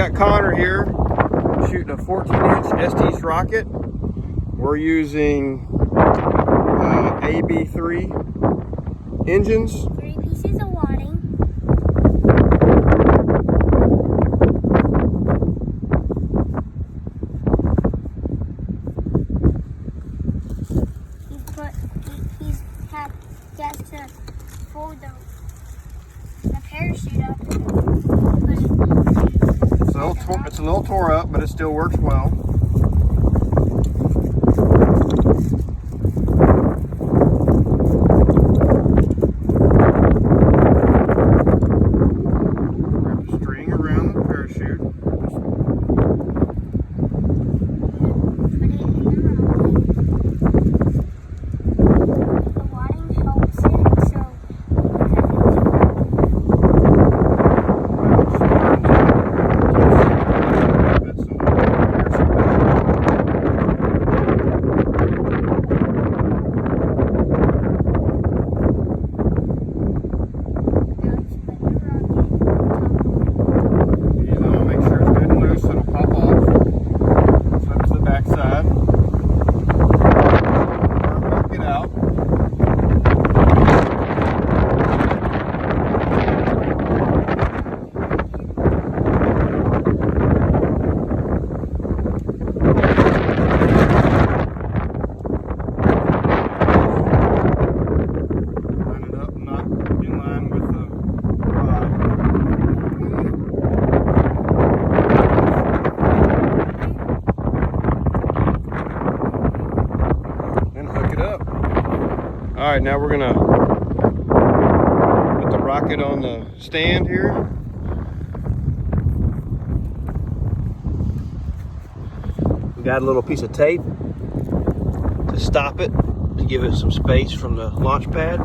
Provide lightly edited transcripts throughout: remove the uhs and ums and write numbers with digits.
got Connor here shooting a 14-inch Estes Rocket. We're using AB3 engines. 3 pieces of wadding. He's got to fold the parachute up. It's a little tore up, but it still works well. Wrap the string around the parachute. Put it in the rocket. The wadding helps it, so All right, now we're gonna put the rocket on the stand here. We got a little piece of tape to stop it, to give it some space from the launch pad.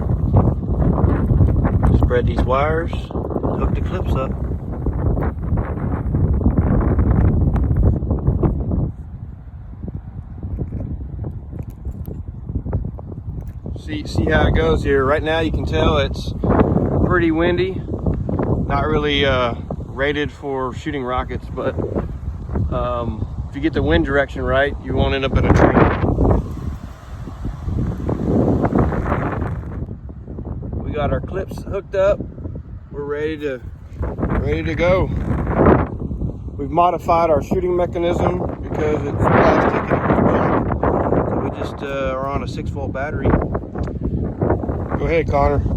Spread these wires, hook the clips up. See how it goes here. Right now you can tell it's pretty windy. Not really rated for shooting rockets, but if you get the wind direction right, you won't end up in a tree. We got our clips hooked up. We're ready to go. We've modified our shooting mechanism because it's plastic and it's junk. So we just are on a 6-volt battery. Go ahead, Connor. 3, 2,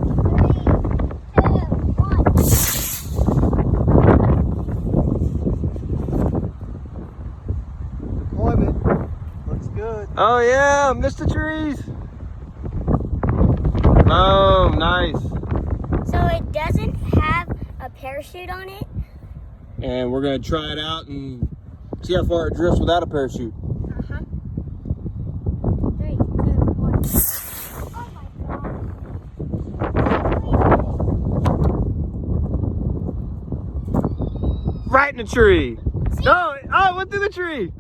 1. Deployment looks good. Oh yeah, missed the trees. Oh, nice. So it doesn't have a parachute on it? And we're gonna try it out and see how far it drifts without a parachute. Uh-huh. 3, 2, 1. Right in the tree. No, oh, it went through the tree.